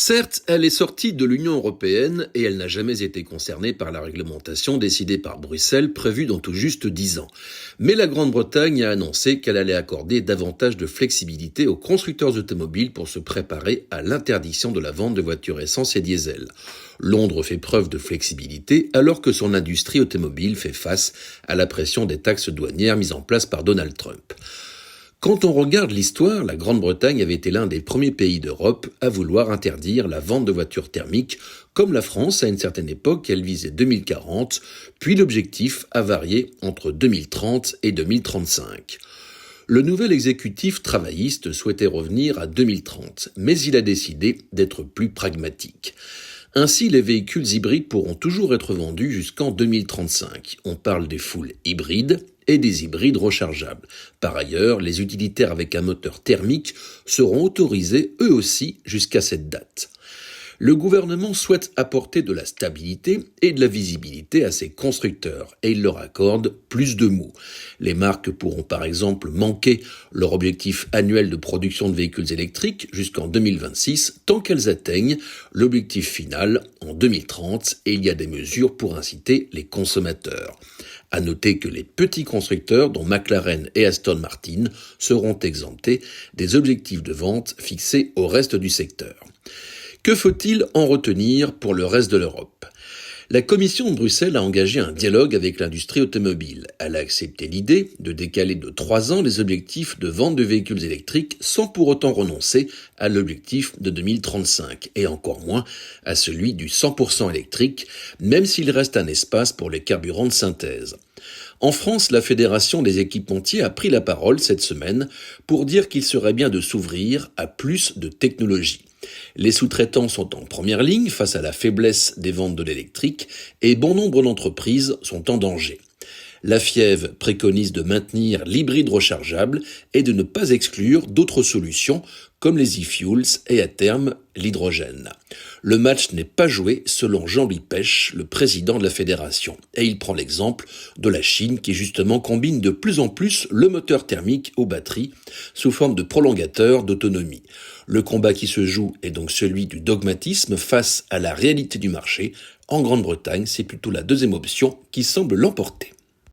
Certes, elle est sortie de l'Union européenne et elle n'a jamais été concernée par la réglementation décidée par Bruxelles prévue dans tout juste 10 ans. Mais la Grande-Bretagne a annoncé qu'elle allait accorder davantage de flexibilité aux constructeurs automobiles pour se préparer à l'interdiction de la vente de voitures essence et diesel. Londres fait preuve de flexibilité alors que son industrie automobile fait face à la pression des taxes douanières mises en place par Donald Trump. Quand on regarde l'histoire, la Grande-Bretagne avait été l'un des premiers pays d'Europe à vouloir interdire la vente de voitures thermiques, comme la France à une certaine époque, elle visait 2040, puis l'objectif a varié entre 2030 et 2035. Le nouvel exécutif travailliste souhaitait revenir à 2030, mais il a décidé d'être plus pragmatique. Ainsi, les véhicules hybrides pourront toujours être vendus jusqu'en 2035. On parle des full hybrides et des hybrides rechargeables. Par ailleurs, les utilitaires avec un moteur thermique seront autorisés eux aussi jusqu'à cette date. Le gouvernement souhaite apporter de la stabilité et de la visibilité à ses constructeurs et il leur accorde plus de mou. Les marques pourront par exemple manquer leur objectif annuel de production de véhicules électriques jusqu'en 2026 tant qu'elles atteignent l'objectif final en 2030 et il y a des mesures pour inciter les consommateurs. À noter que les petits constructeurs, dont McLaren et Aston Martin, seront exemptés des objectifs de vente fixés au reste du secteur. Que faut-il en retenir pour le reste de l'Europe ? La Commission de Bruxelles a engagé un dialogue avec l'industrie automobile. Elle a accepté l'idée de décaler de 3 ans les objectifs de vente de véhicules électriques sans pour autant renoncer à l'objectif de 2035 et encore moins à celui du 100% électrique, même s'il reste un espace pour les carburants de synthèse. En France, la Fédération des équipementiers a pris la parole cette semaine pour dire qu'il serait bien de s'ouvrir à plus de technologies. Les sous-traitants sont en première ligne face à la faiblesse des ventes de l'électrique et bon nombre d'entreprises sont en danger. La FIEV préconise de maintenir l'hybride rechargeable et de ne pas exclure d'autres solutions comme les e-fuels et à terme l'hydrogène. Le match n'est pas joué selon Jean-Louis Pech, le président de la fédération. Et il prend l'exemple de la Chine qui justement combine de plus en plus le moteur thermique aux batteries sous forme de prolongateur d'autonomie. Le combat qui se joue est donc celui du dogmatisme face à la réalité du marché. En Grande-Bretagne, c'est plutôt la deuxième option qui semble l'emporter.